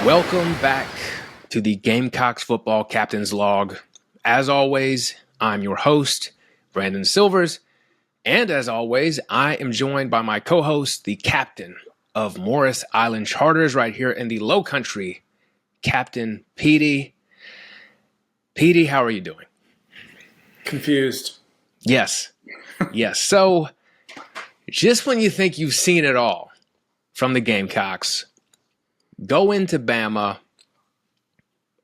Welcome back to the Gamecocks Football Captain's Log. As always, I'm your host, Brandon Silvers, and as always, I am joined by my co-host, the captain of Morris Island Charters right here in the Low Country, Captain Petey. Petey, how are you doing? Confused. Yes. So, just when you think you've seen it all from the Gamecocks, go into Bama,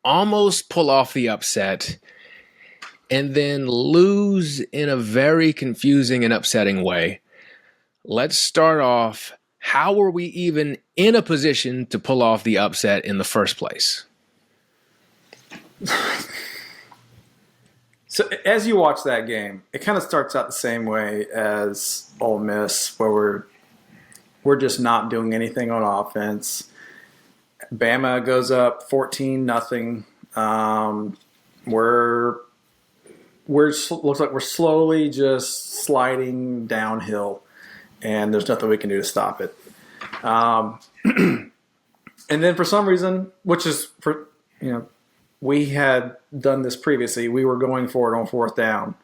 almost pull off the upset, and then lose in a very confusing and upsetting way. Let's start off. How were we even in a position to pull off the upset in the first place? So as you watch that game, it kind of starts out the same way as Ole Miss, where we're just not doing anything on offense. Bama goes up 14-0. Looks like we're slowly just sliding downhill, and there's nothing we can do to stop it. And then for some reason, we had done this previously. We were going for it on fourth down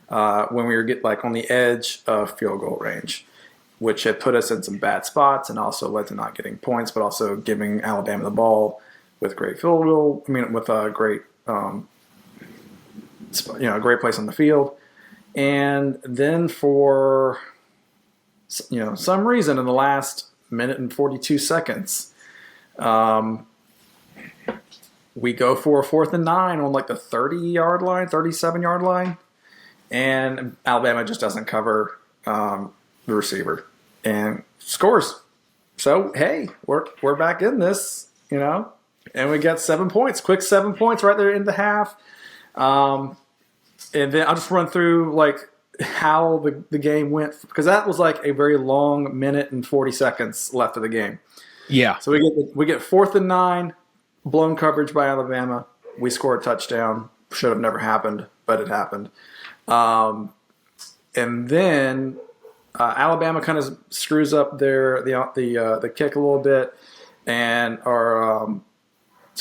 when we were on the edge of field goal range, which had put us in some bad spots and also led to not getting points, but also giving Alabama the ball with great field goal. With a great, great place on the field. And then for some reason in the last minute and 42 seconds, we go for a 4th and 9 on the 30-yard line, 37-yard line, and Alabama just doesn't cover the receiver and scores. So hey, we're back in this, and we got 7 points, quick 7 points right there in the half. And then I'll just run through how the game went, because that was a very long minute and 40 seconds left of the game. Yeah. So we get 4th and 9. Blown coverage by Alabama. We score a touchdown. Should have never happened, but it happened. And then Alabama kind of screws up the kick a little bit, and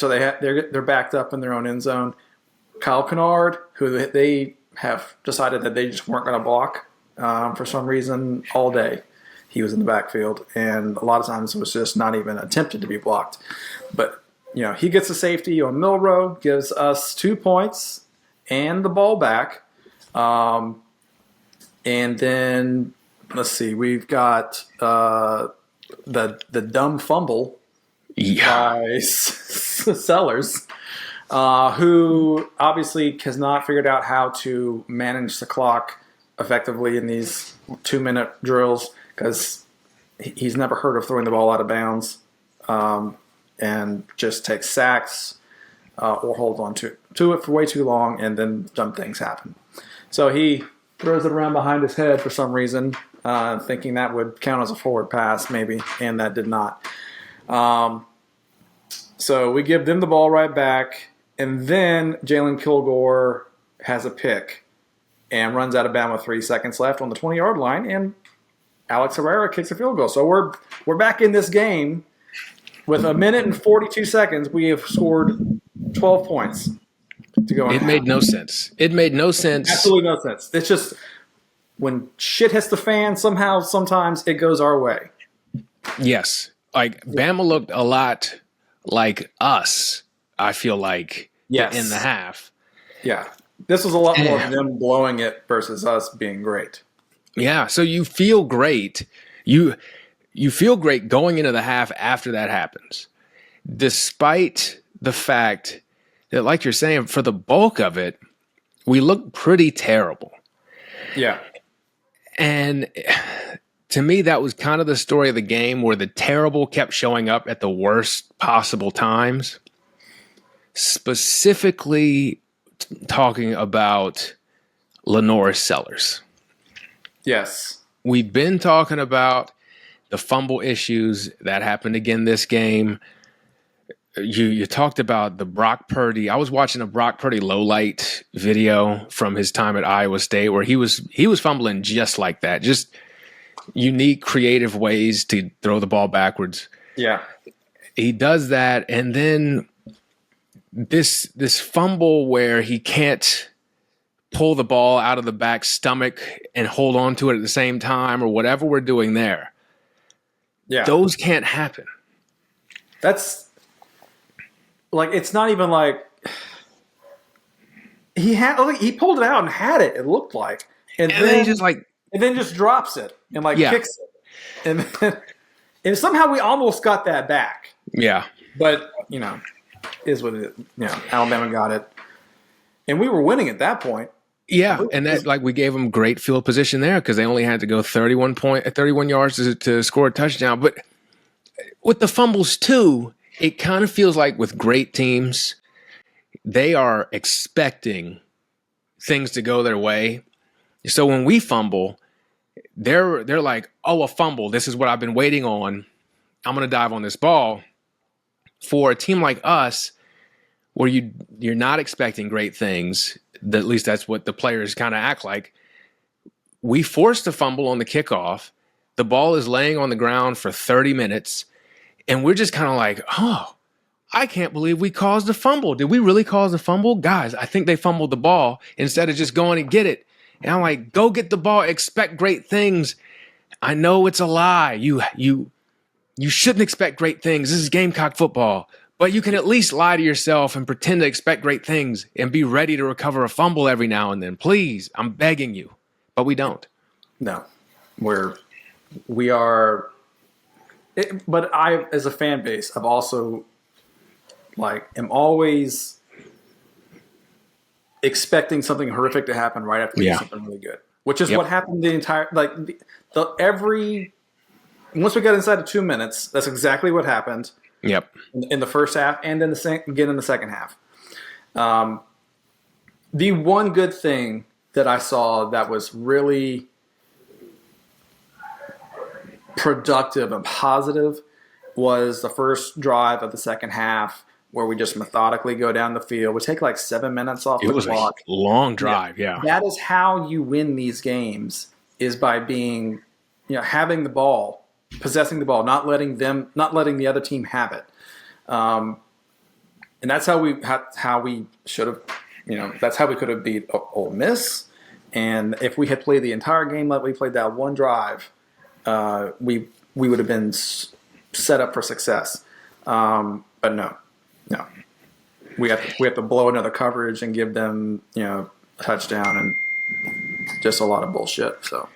they're backed up in their own end zone. Kyle Kennard, who they have decided that they just weren't going to block for some reason all day. He was in the backfield, and a lot of times it was just not even attempted to be blocked. But he gets a safety on Milrow, gives us 2 points and the ball back. And then, let's see, we've got the dumb fumble by Sellers, who obviously has not figured out how to manage the clock effectively in these 2-minute drills, because he's never heard of throwing the ball out of bounds. And just takes sacks or holds on to it for way too long, and then dumb things happen. So he throws it around behind his head for some reason, thinking that would count as a forward pass maybe, and that did not. So we give them the ball right back, and then Jalen Kilgore has a pick and runs out of Bama with 3 seconds left on the 20-yard line, and Alex Herrera kicks a field goal. So we're back in this game. With a minute and 42 seconds, we have scored 12 points to go. It made no sense. Absolutely no sense. It's just when shit hits the fan, sometimes it goes our way. Yes. Bama looked a lot like us, I feel like, in the half. Yeah. This was a lot more of them blowing it versus us being great. Yeah. So you feel great. You feel great going into the half after that happens, despite the fact that, like you're saying, for the bulk of it, we look pretty terrible. Yeah. And to me, that was kind of the story of the game, where the terrible kept showing up at the worst possible times. Specifically talking about Lenore Sellers. Yes. We've been talking about the fumble issues that happened again this game. You talked about the Brock Purdy. I was watching a Brock Purdy lowlight video from his time at Iowa State, where he was fumbling just like that, just unique, creative ways to throw the ball backwards. Yeah. He does that, and then this fumble where he can't pull the ball out of the back stomach and hold on to it at the same time, or whatever we're doing there. Yeah. Those can't happen. That's like, it's not even like he pulled it out and had it, it looked like. And then he just drops it and kicks it. And somehow we almost got that back. Yeah. But, is what it is. Alabama got it. And we were winning at that point. Yeah, and that we gave them great field position there because they only had to go 31 yards to score a touchdown. But with the fumbles too, it kind of feels like with great teams, they are expecting things to go their way. So when we fumble, they're like, "Oh, a fumble! This is what I've been waiting on. I'm going to dive on this ball." For a team like us, where you're not expecting great things, at least that's what the players kind of act like. We forced a fumble on the kickoff. The ball is laying on the ground for 30 minutes, and we're just kind of like, "Oh, I can't believe we caused a fumble. Did we really cause a fumble? Guys, I think they fumbled the ball instead of just going and get it." And I'm like, "Go get the ball. Expect great things." I know it's a lie. You shouldn't expect great things. This is Gamecock football. But you can at least lie to yourself and pretend to expect great things and be ready to recover a fumble every now and then. Please, I'm begging you. But we don't. No. We are. But I, as a fan base, I've also am always expecting something horrific to happen right after we do something really good, which is what happened the entire once we got inside of 2 minutes. That's exactly what happened. Yep. In the first half and in again in the second half. The one good thing that I saw that was really productive and positive was the first drive of the second half, where we just methodically go down the field. We take 7 minutes off the clock. It was a long drive, yeah. That is how you win these games, is by being, having the ball, possessing the ball, not letting the other team have it. And that's how we should have, that's how we could have beat Ole Miss. And if we had played the entire game like we played that one drive, we would have been set up for success. But no. We have to blow another coverage and give them, a touchdown, and just a lot of bullshit. So,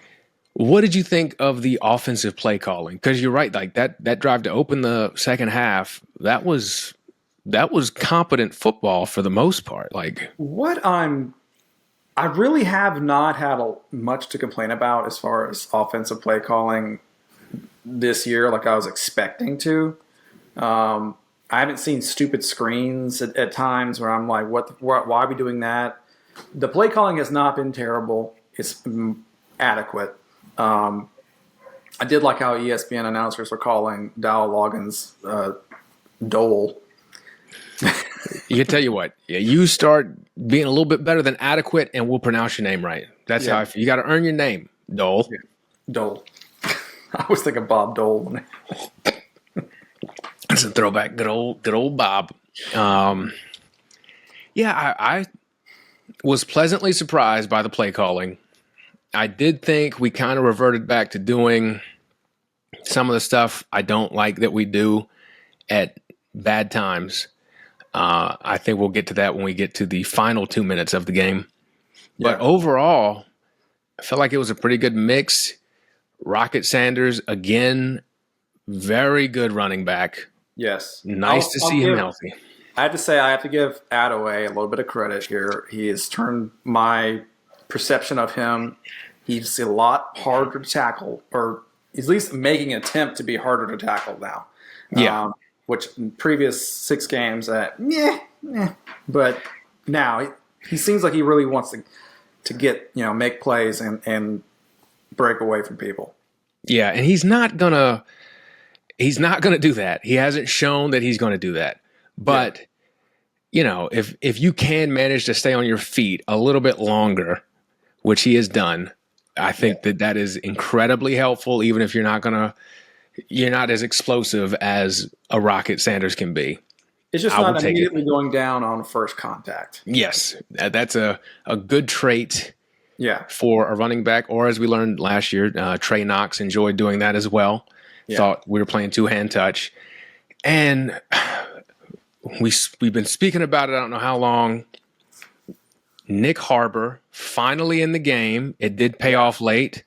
what did you think of the offensive play calling? Because you're right, that drive to open the second half, that was competent football for the most part. I really have not had much to complain about as far as offensive play calling this year, like I was expecting to. I haven't seen stupid screens at times where I'm like, why are we doing that? The play calling has not been terrible. It's adequate. I did like how ESPN announcers were calling Dow Loggins Dole. You tell you what, you start being a little bit better than adequate, and we'll pronounce your name right. That's how I feel. You got to earn your name, Dole. Yeah. Dole. I was thinking Bob Dole. It's a throwback. Good old Bob. I was pleasantly surprised by the play calling. I did think we kind of reverted back to doing some of the stuff I don't like that we do at bad times. I think we'll get to that when we get to the final 2 minutes of the game. Yeah. But overall, I felt like it was a pretty good mix. Rocket Sanders, again, very good running back. Yes. Nice to see him healthy. I have to say, I have to give Attaway a little bit of credit here. He has turned my perception of him. He's a lot harder to tackle, or at least making an attempt to be harder to tackle now. Yeah. Which in previous 6 games, but now he seems like he really wants to get, make plays and break away from people. Yeah, and he's not gonna do that. He hasn't shown that he's going to do that. But if you can manage to stay on your feet a little bit longer, which he has done, I think that is incredibly helpful. Even if you're not going to you're not as explosive as a Rocket Sanders can be. It's just not immediately going down on first contact. Yes, that's a good trait. Yeah. For a running back, or as we learned last year, Trey Knox enjoyed doing that as well. Yeah. Thought we were playing two-hand touch. And we've been speaking about it, I don't know how long. Nick Harbor, finally in the game. It did pay off late.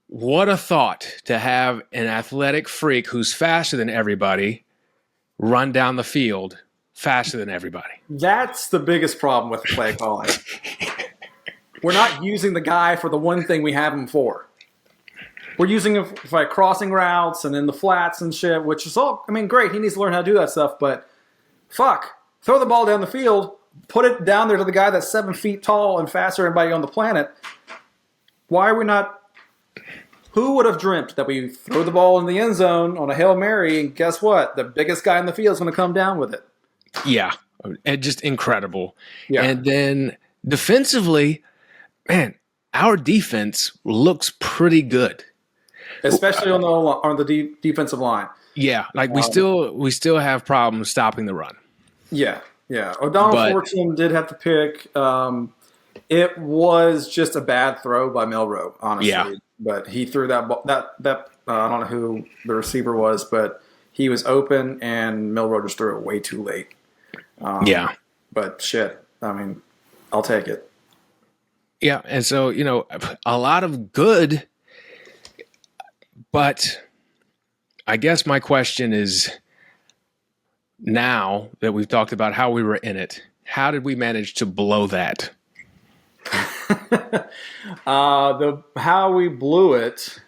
What a thought to have an athletic freak who's faster than everybody run down the field faster than everybody. That's the biggest problem with play calling. We're not using the guy for the one thing we have him for. We're using him for like crossing routes and in the flats and shit, which is all, I mean, great. He needs to learn how to do that stuff, but fuck. Throw the ball down the field, put it down there to the guy that's 7 feet tall and faster than anybody on the planet. Why are we not? Who would have dreamt that we throw the ball in the end zone on a Hail Mary, and guess what? The biggest guy in the field is going to come down with it. Yeah, and just incredible. Yeah. And then defensively, man, our defense looks pretty good, especially on the defensive line. Yeah, like we still have problems stopping the run. Yeah. O'Donnell Fortune did have to pick. It was just a bad throw by Milroe, honestly. Yeah. But he threw that ball. That I don't know who the receiver was, but he was open, and Milroe just threw it way too late. Yeah. But shit, I mean, I'll take it. Yeah, and so, a lot of good, but I guess my question is, now that we've talked about how we were in it, how did we manage to blow that? How we blew it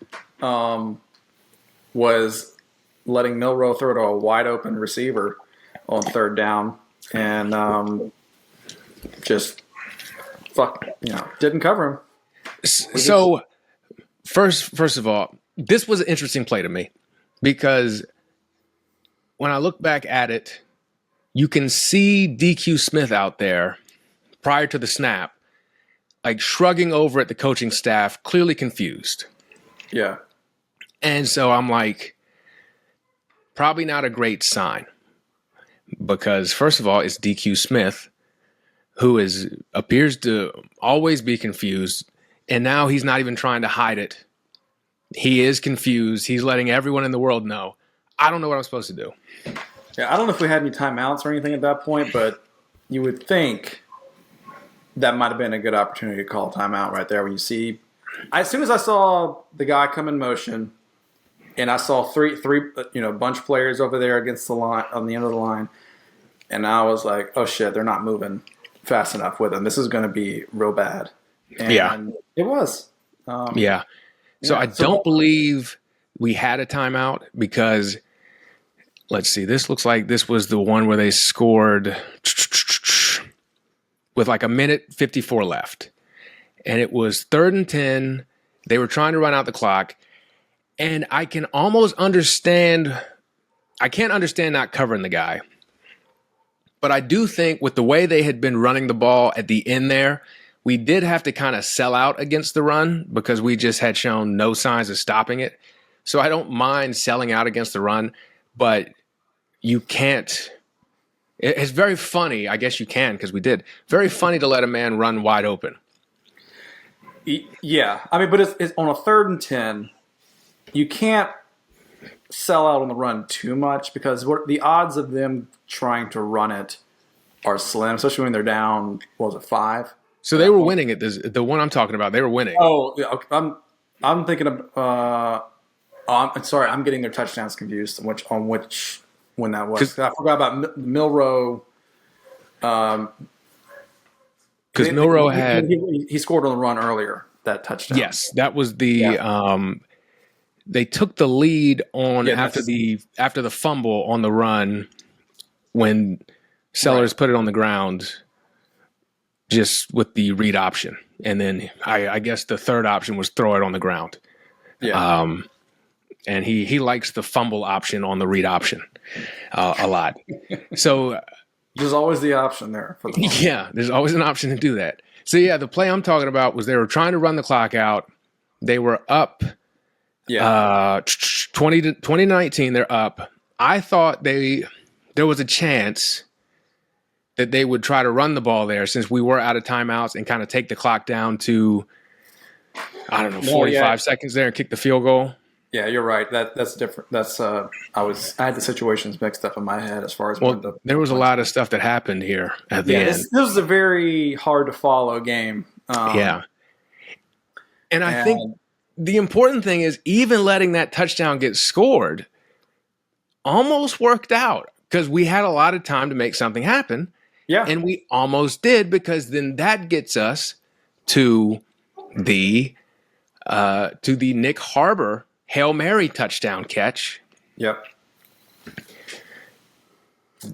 was letting Milroe throw to a wide open receiver on third down, and just didn't cover him. So first of all, this was an interesting play to me because when I look back at it, you can see DQ Smith out there prior to the snap, like shrugging over at the coaching staff, clearly confused. Yeah. And so I'm like, probably not a great sign because first of all, it's DQ Smith, who appears to always be confused, and now he's not even trying to hide it. He is confused. He's letting everyone in the world know. I don't know what I'm supposed to do. Yeah, I don't know if we had any timeouts or anything at that point, but you would think that might have been a good opportunity to call a timeout right there when you see. As soon as I saw the guy come in motion, and I saw three bunch of players over there against the line on the end of the line, and I was like, oh shit, they're not moving fast enough with him. This is going to be real bad. And it was. So I don't believe we had a timeout because, let's see, this looks like this was the one where they scored with like a minute 54 left. And it was 3rd and 10. They were trying to run out the clock. And I can almost understand. I can't understand not covering the guy. But I do think with the way they had been running the ball at the end there, we did have to kind of sell out against the run because we just had shown no signs of stopping it. So I don't mind selling out against the run, but you can't. It's very funny. I guess you can because we did. Very funny to let a man run wide open. Yeah. I mean, but it's on a 3rd and 10. You can't sell out on the run too much because the odds of them trying to run it are slim, especially when they're down, what was it, 5? So they were winning it. The one I'm talking about, they were winning. Oh, yeah, I'm thinking of. I'm sorry, I'm getting their touchdowns confused. When that was, I forgot about Milroe. Because Milroe had he scored on the run earlier, that touchdown. Yes, that was the. They took the lead on after the fumble on the run when Sellers put it on the ground. Just with the read option. And then I guess the third option was throw it on the ground. Yeah. And he likes the fumble option on the read option a lot. So there's always the option there for the fumble. Yeah, there's always an option to do that. So the play I'm talking about was they were trying to run the clock out. They were up, Yeah. 2019, they're up. I thought there was a chance that they would try to run the ball there since we were out of timeouts and kind of take the clock down to, I don't know, 45 seconds there and kick the field goal. Yeah, you're right. That's different. That's I had the situations mixed up in my head as far as there was a lot of stuff that happened here at the end. This was a very hard to follow game. And I think the important thing is even letting that touchdown get scored almost worked out because we had a lot of time to make something happen. Yeah. And we almost did because then that gets us to the Nick Harbor Hail Mary touchdown catch. Yep.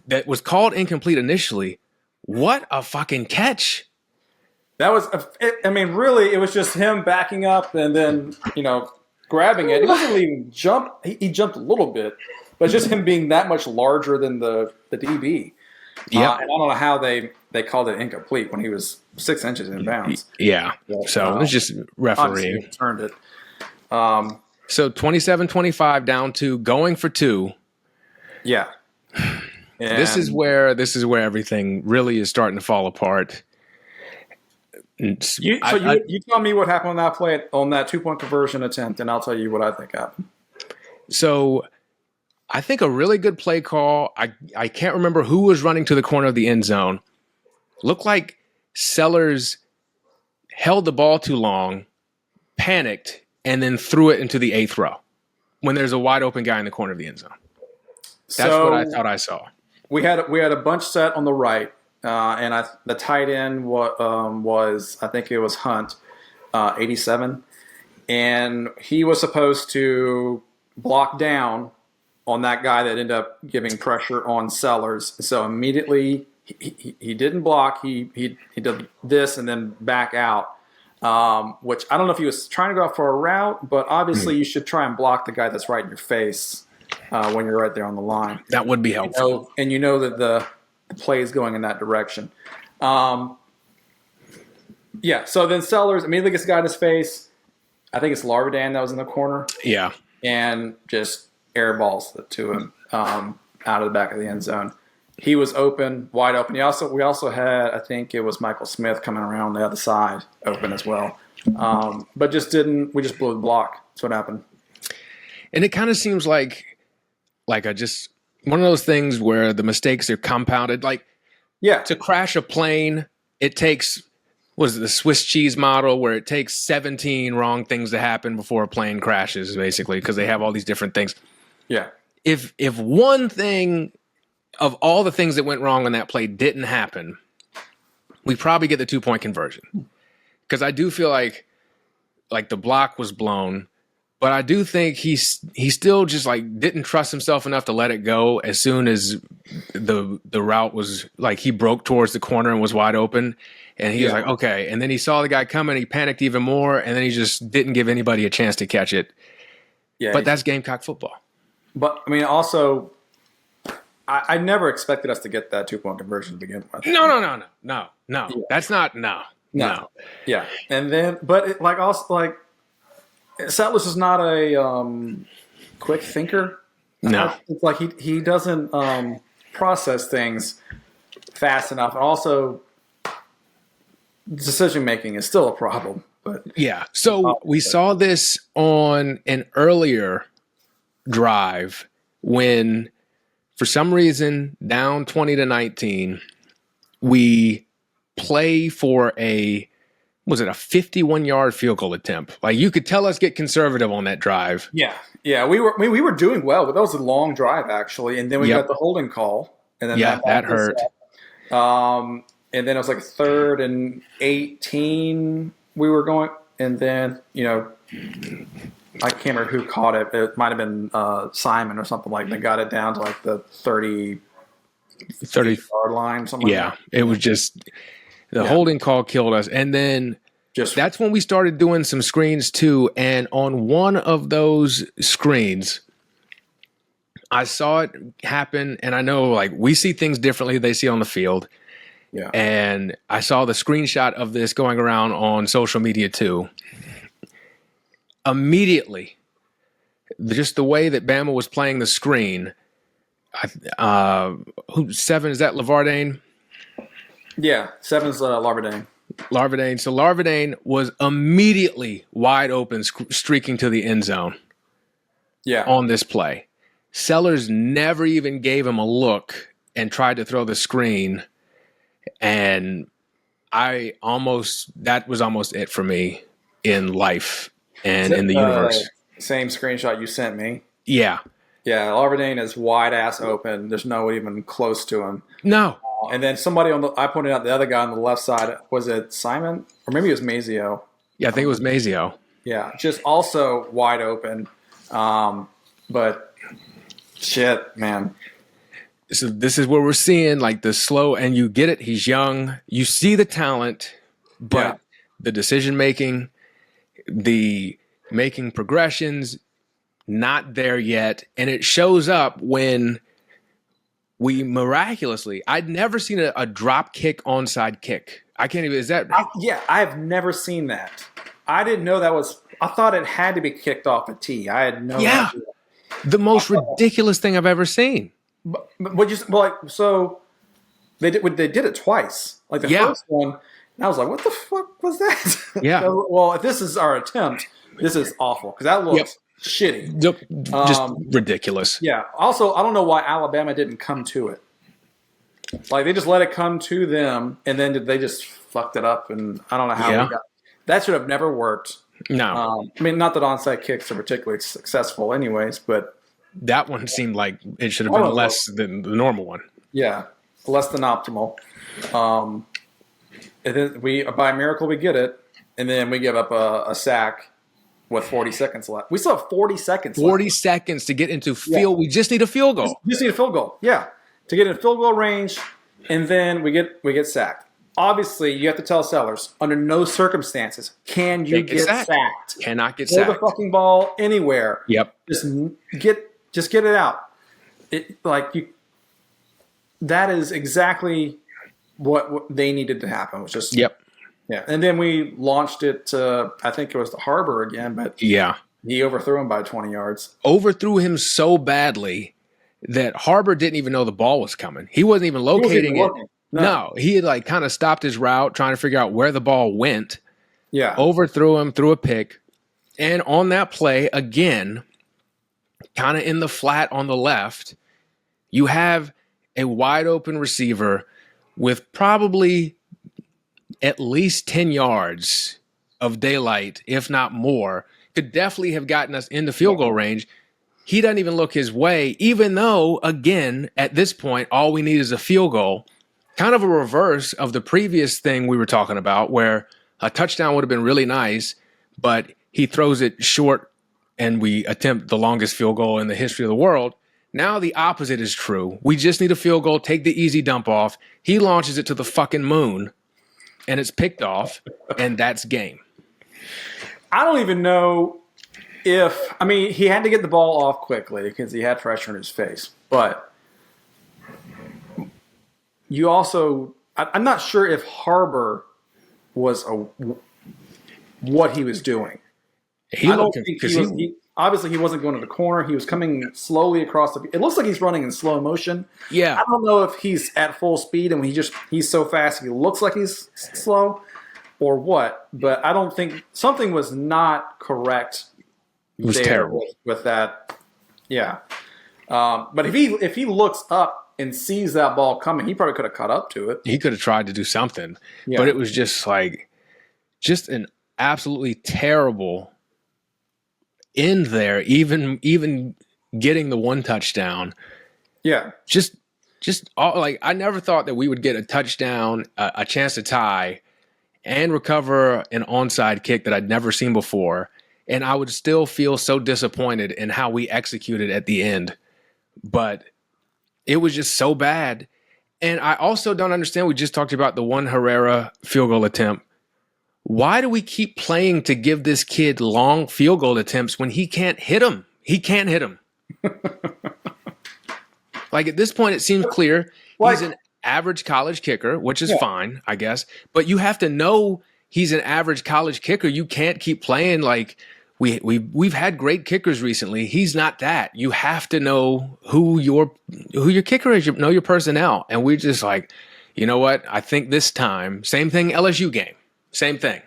That was called incomplete initially. What a fucking catch. That was, really, it was just him backing up and then, grabbing it. He wasn't even jump. He jumped a little bit, but just him being that much larger than the DB. Yeah. And I don't know how they called it incomplete when he was 6 inches in bounds. Yeah. So it's just refereeing. Turned it. So 27-25 down to going for 2. Yeah. And this is where everything really is starting to fall apart. You tell me what happened on that play, on that 2-point conversion attempt, and I'll tell you what I think happened. So I think a really good play call. I can't remember who was running to the corner of the end zone. Looked like Sellers held the ball too long, panicked, and then threw it into the 8th row when there's a wide open guy in the corner of the end zone. That's what I thought I saw. We had a bunch set on the right, and the tight end was I think it was Hunt, 87, and he was supposed to block down on that guy that ended up giving pressure on Sellers. So immediately he didn't block. He did this and then back out. Which I don't know if he was trying to go out for a route, but obviously you should try and block the guy that's right in your face when you're right there on the line. That would be helpful. And you know that the play is going in that direction. So then Sellers immediately gets the guy in his face. I think it's Larvadan that was in the corner. Yeah. And just airballs it to him out of the back of the end zone. He was open, wide open. We also had, I think it was Michael Smith coming around the other side, open as well. But we just blew the block. That's what happened. And it kind of seems like one of those things where the mistakes are compounded. To crash a plane, it takes, the Swiss cheese model where it takes 17 wrong things to happen before a plane crashes, basically, because they have all these different things. Yeah. If one thing of all the things that went wrong on that play didn't happen, we probably get the 2-point conversion. Because I do feel like the block was blown, but I do think he still just didn't trust himself enough to let it go as soon as the route was he broke towards the corner and was wide open. And he was like, okay. And then he saw the guy coming, he panicked even more, and then he just didn't give anybody a chance to catch it. Yeah. But that's Gamecock football. But also, I never expected us to get that 2-point conversion to begin with. No. Yeah. That's not no. Yeah, and then Settlers is not a quick thinker. No, it's he doesn't process things fast enough, and also decision making is still a problem. But yeah, so we saw this on an earlier drive when, for some reason, down 20-19, we play for a 51-yard field goal attempt. You could tell us get conservative on that drive. Yeah, we were doing well, but that was a long drive actually, and then we got the holding call, and then that hurt. And then it was 3rd and 18. We were going, and then I can't remember who caught it. It might have been Simon or something They got it down to the 30 yard line. Something. Yeah, it was just the holding call killed us, and then that's when we started doing some screens too. And on one of those screens, I saw it happen, and I know we see things differently they see on the field. Yeah, and I saw the screenshot of this going around on social media too. Immediately, just the way that Bama was playing the screen. Who's 7? Is that Lavardane? Yeah, 7's Larvardane. Larvardane. So Larvardane was immediately wide open, streaking to the end zone. Yeah. On this play, Sellers never even gave him a look and tried to throw the screen, and that was almost it for me in life and in the universe. Same screenshot you sent me. Yeah. Yeah, Larvardane is wide ass open. There's no one even close to him. No. And then somebody I pointed out the other guy on the left side. Was it Simon? Or maybe it was Mazio. Yeah, I think it was Mazio. Yeah, just also wide open. But shit, man. So this is where we're seeing like the slow, and you get it. He's young. You see the talent, but the decision making, the making progressions, not there yet. And it shows up when we miraculously, I'd never seen a drop kick onside kick. I can't even, is that? I have never seen that. I didn't know that was, I thought it had to be kicked off a tee. I had no idea. The most ridiculous thing I've ever seen. So they did it twice. Like the first one, and I was like, what the fuck was that? Yeah. So, well, if this is our attempt, this is awful because that looks shitty. Just ridiculous. Yeah. Also, I don't know why Alabama didn't come to it. Like they just let it come to them, and then they just fucked it up, and I don't know how we got. That should have never worked. No. I mean, not that onside kicks are particularly successful, anyways, but that one seemed like it should have been less than the normal one. Yeah, less than optimal. And then by miracle we get it, and then we give up a sack with 40 seconds left. We still have 40 seconds. 40 seconds to get into field. We just need a field goal. Just need a field goal. Yeah, to get in field goal range, and then we get sacked. Obviously, you have to tell Sellers, under no circumstances can you get sacked. Cannot get sacked. Throw the fucking ball anywhere. Yep. Just get it out. That is exactly what they needed to happen. It was just yeah. And then we launched it to, I think it was the Harbor again, but he overthrew him by 20 yards. Overthrew him so badly that Harbor didn't even know the ball was coming. He wasn't even locating it. No, he had like kind of stopped his route, trying to figure out where the ball went. Yeah. Overthrew him, threw a pick. And on that play, again, kind of in the flat on the left, you have a wide open receiver with probably at least 10 yards of daylight, if not more. Could definitely have gotten us into field goal range. He doesn't even look his way, even though, again, at this point, all we need is a field goal. Kind of a reverse of the previous thing we were talking about, where a touchdown would have been really nice, but he throws it short and we attempt the longest field goal in the history of the world. Now the opposite is true. We just need a field goal, take the easy dump off. He launches it to the fucking moon, and it's picked off, and that's game. I don't even know if – I mean, he had to get the ball off quickly because he had pressure in his face, but – you also, I'm not sure if Harbor was what he was doing. Obviously he wasn't going to the corner. He was coming slowly across it looks like he's running in slow motion. Yeah. I don't know if he's at full speed and he's so fast he looks like he's slow or what, but I don't think something was not correct. It was terrible with that. Yeah. But if he looks up and sees that ball coming, he probably could have caught up to it. He could have tried to do something, but it was just an absolutely terrible end there. Even getting the one touchdown. Yeah. Just I never thought that we would get a touchdown, a chance to tie, and recover an onside kick that I'd never seen before. And I would still feel so disappointed in how we executed at the end. But it was just so bad. And I also don't understand. We just talked about the one Herrera field goal attempt. Why do we keep playing to give this kid long field goal attempts when he can't hit them? He can't hit them. Like at this point, it seems clear he's an average college kicker, which is fine, I guess. But you have to know he's an average college kicker. You can't keep playing like we've had great kickers recently. He's not that. You have to know who your kicker is. Know your personnel. And we're just like, you know what? I think this time, same thing. LSU game, same thing.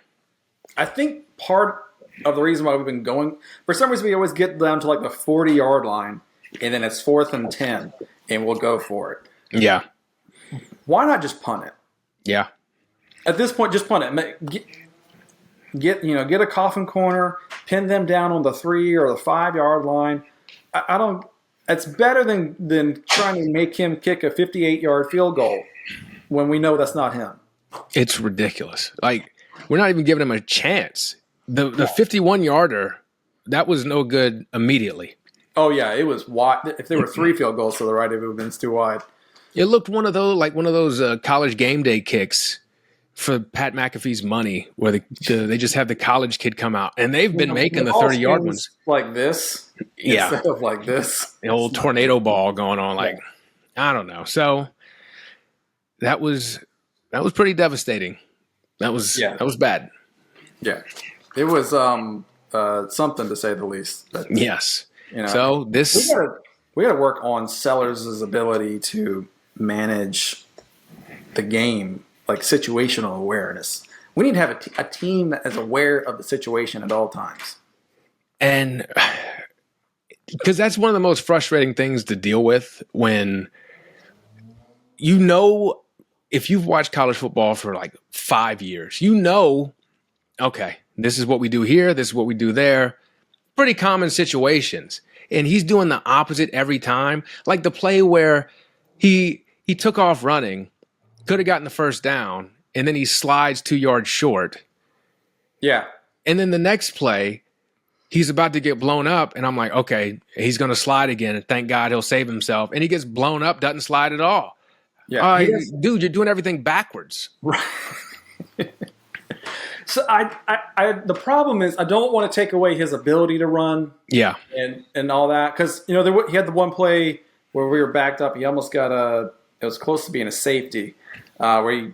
I think part of the reason why we've been going, for some reason, we always get down to like the 40-yard line, and then it's 4th and 10, and we'll go for it. Yeah. Why not just punt it? Yeah. At this point, just punt it. Get a coffin corner, pin them down on the 3 or the 5-yard line. I don't. It's better than trying to make him kick a 58-yard field goal when we know that's not him. It's ridiculous. Like, we're not even giving him a chance. The 51-yarder, that was no good immediately. Oh yeah, it was wide. If there were 3 field goals to the right, it would have been too wide. It looked one of those college game day kicks for Pat McAfee's money, where they just have the college kid come out, and they've been making the 30-yard ones like this, instead of like this. The old tornado ball going on, like I don't know. So that was pretty devastating. That was bad. Yeah, it was something to say the least. But, yes. So this we got to work on Sellers' ability to manage the game, like situational awareness. We need to have a team that is aware of the situation at all times. And because that's one of the most frustrating things to deal with when if you've watched college football for like 5 years, okay, this is what we do here, this is what we do there. Pretty common situations. And he's doing the opposite every time. Like the play where he took off running, could have gotten the first down, and then he slides 2 yards short. Yeah. And then the next play, he's about to get blown up, and I'm like, okay, he's going to slide again, and thank God he'll save himself. And he gets blown up, doesn't slide at all. Yeah. Dude, you're doing everything backwards. Right. So the problem is I don't want to take away his ability to run. Yeah. And all that. Because, he had the one play where we were backed up. He almost got it was close to being a safety, where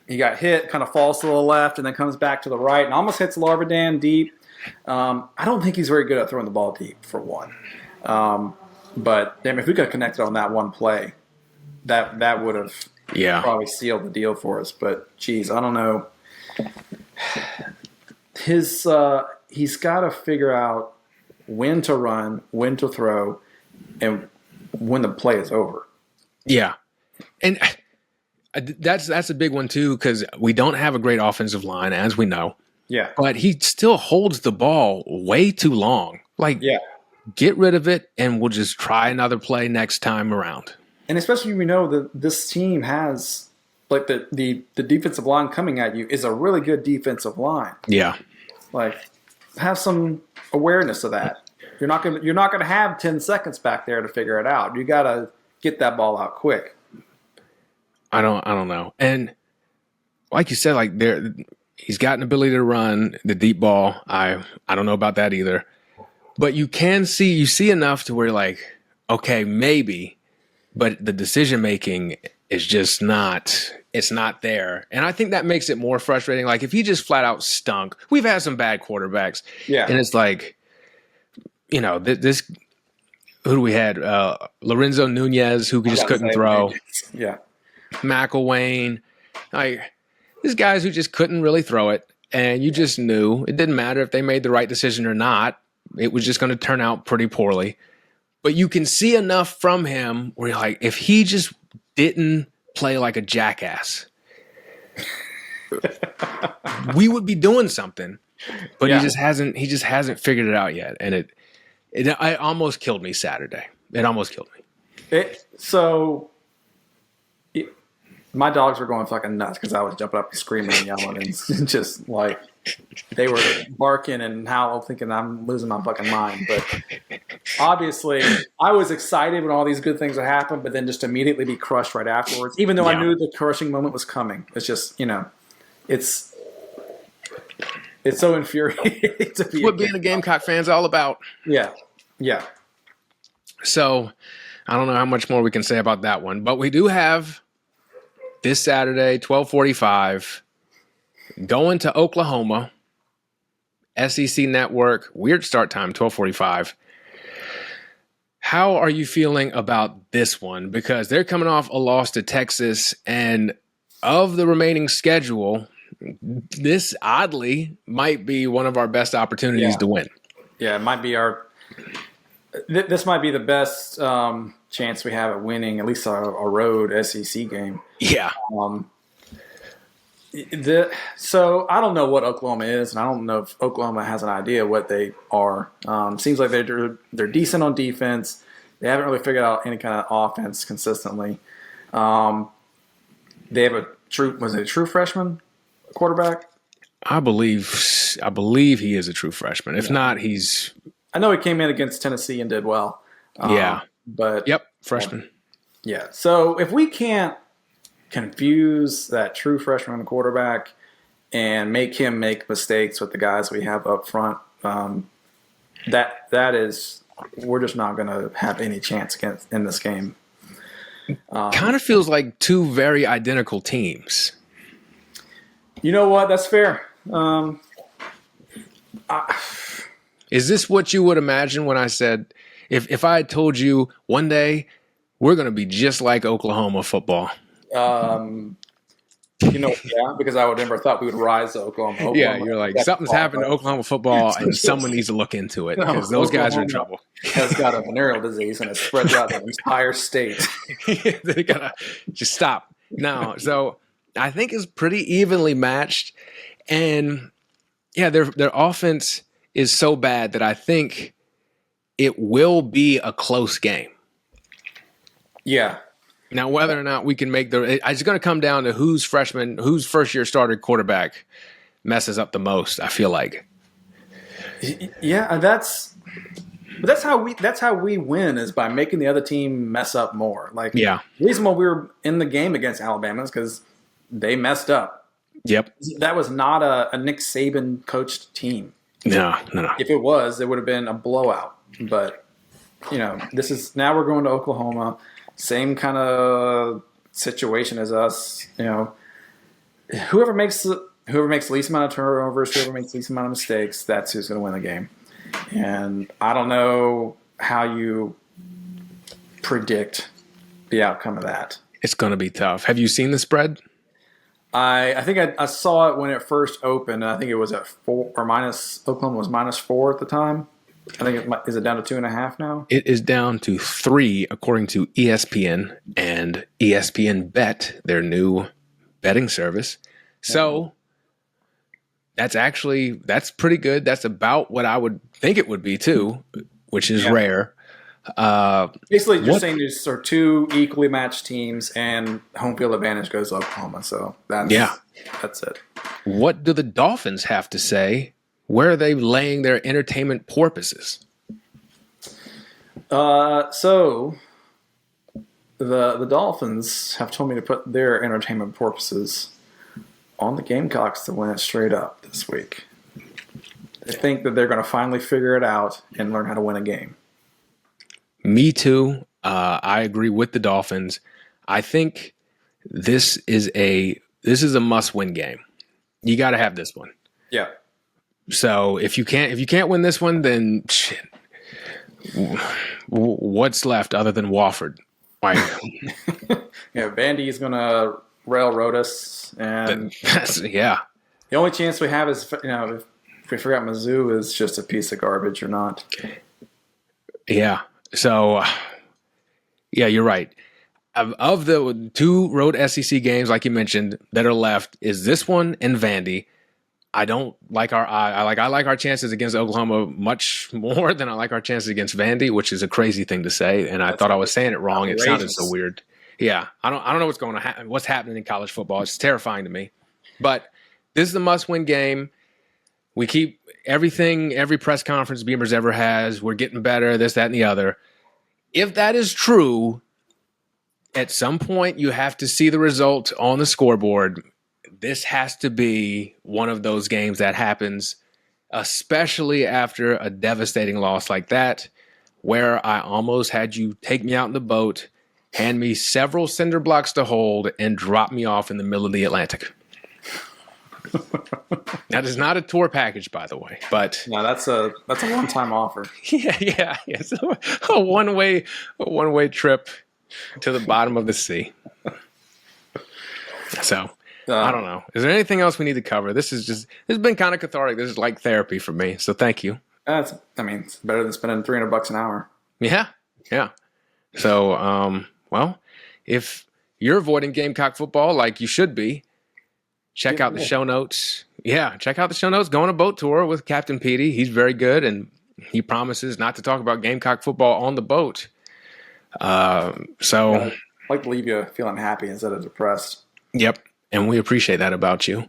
he got hit, kind of falls to the left, and then comes back to the right and almost hits Larvadan deep. I don't think he's very good at throwing the ball deep, for one. But damn, if we could have connected on that one play, that would have probably sealed the deal for us. But geez, I don't know. He's got to figure out when to run, when to throw, and when the play is over. Yeah, and that's a big one too, because we don't have a great offensive line, as we know. Yeah, but he still holds the ball way too long. Like, get rid of it, and we'll just try another play next time around. And especially we know that this team has, like, the defensive line coming at you is a really good defensive line. Yeah, like, have some awareness of that. You're not gonna have 10 seconds back there to figure it out. You gotta get that ball out quick. I don't know. And like you said, like he's got an ability to run the deep ball. I don't know about that either. But you see enough to where, like, okay, maybe, but the decision making is just not there. And I think that makes it more frustrating. Like, if he just flat out stunk, we've had some bad quarterbacks. Yeah. And it's like, this who do we had? Lorenzo Nunez, who just couldn't throw. Yeah. McElwain. Like, these guys who just couldn't really throw it. And you just knew it didn't matter if they made the right decision or not. It was just going to turn out pretty poorly. But you can see enough from him where you're like, if he just didn't play like a jackass, we would be doing something. But he just hasn't figured it out yet. And it almost killed me Saturday. It almost killed me. My dogs were going fucking nuts because I was jumping up and screaming and yelling and just like they were barking and howling, thinking I'm losing my fucking mind. But obviously, I was excited when all these good things would happen, but then just immediately be crushed right afterwards. Even though I knew the crushing moment was coming, it's just it's so infuriating to be. What being a Gamecock fan's all about. Yeah. So I don't know how much more we can say about that one, but we do have this Saturday, 12:45, going to Oklahoma SEC Network. Weird start time, 12:45. How are you feeling about this one? Because they're coming off a loss to Texas, and of the remaining schedule, this oddly might be one of our best opportunities to win. Yeah, it might be this might be the best chance we have at winning at least a road SEC game. Yeah. So I don't know what Oklahoma is, and I don't know if Oklahoma has an idea what they are. Seems like they're decent on defense. They haven't really figured out any kind of offense consistently. They have a true freshman quarterback? I believe he is a true freshman. If not, he's. I know he came in against Tennessee and did well. But freshman. Yeah. So if we can't confuse that true freshman quarterback and make him make mistakes with the guys we have up front, we're just not going to have any chance in this game. Kind of feels like two very identical teams. You know what? That's fair. Is this what you would imagine when I said, if I had told you one day we're going to be just like Oklahoma football? Because I would never thought we would rise to Oklahoma. You're like, something's happened to Oklahoma football and someone needs to look into it because those guys are in trouble. Has got a venereal disease and it spreads out the entire state. They got to just stop. No, so I think it's pretty evenly matched. And their offense is so bad that I think it will be a close game. Yeah. Now, whether or not we can make it's going to come down to whose first year starter quarterback messes up the most. I feel like. Yeah, that's how we win is by making the other team mess up more. The reason why we were in the game against Alabama is because they messed up. Yep. That was not a Nick Saban coached team. No. If it was, it would have been a blowout. But now we're going to Oklahoma. Same kind of situation as us. Whoever makes the least amount of turnovers, whoever makes the least amount of mistakes, that's who's going to win the game. And I don't know how you predict the outcome of that. It's going to be tough. Have you seen the spread? I think I saw it when it first opened, and I think it was at 4 or minus. Oklahoma was -4 at the time. I think is it down to 2.5 now? It is down to 3 according to ESPN and ESPN Bet, their new betting service. So that's pretty good. That's about what I would think it would be too, which is rare. Basically, you're saying these are two equally matched teams, and home field advantage goes to Oklahoma. So that's it. What do the Dolphins have to say? Where are they laying their entertainment porpoises? So the Dolphins have told me to put their entertainment porpoises on the Gamecocks to win it straight up this week. They think that they're going to finally figure it out and learn how to win a game. Me too. I agree with the Dolphins. I think this is a must-win game. You got to have this one. Yeah. So if you can't win this one, then shit. What's left other than Wofford? Vandy is going to railroad us, and the only chance we have is if we forgot Mizzou is just a piece of garbage or not. Yeah. So you're right. Of the 2 road SEC games, like you mentioned, that are left, is this one and Vandy. I don't like I like our chances against Oklahoma much more than I like our chances against Vandy, which is a crazy thing to say. And I thought I was saying it wrong. Outrageous. It sounded so weird. Yeah, I don't know what's happening in college football. It's terrifying to me. But this is a must-win game. We keep every press conference Beamer's ever has. We're getting better. This, that, and the other. If that is true, at some point you have to see the result on the scoreboard. This has to be one of those games that happens, especially after a devastating loss like that, where I almost had you take me out in the boat, hand me several cinder blocks to hold, and drop me off in the middle of the Atlantic. That is not a tour package, by the way, but No, that's a one-time offer. yeah. So a one-way trip to the bottom of the sea. So I don't know. Is there anything else we need to cover? This has been kind of cathartic. This is like therapy for me. So thank you. It's better than spending $300 an hour. Yeah. So, well, if you're avoiding Gamecock football like you should be, check out the show notes. Yeah, check out the show notes. Go on a boat tour with Captain Petey. He's very good, and he promises not to talk about Gamecock football on the boat. So I'd like to leave you feeling happy instead of depressed. Yep, and we appreciate that about you.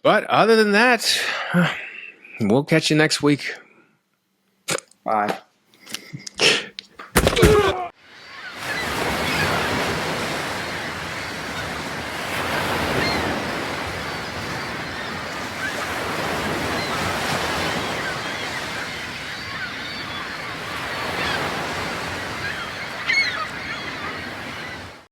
But other than that, we'll catch you next week. Bye.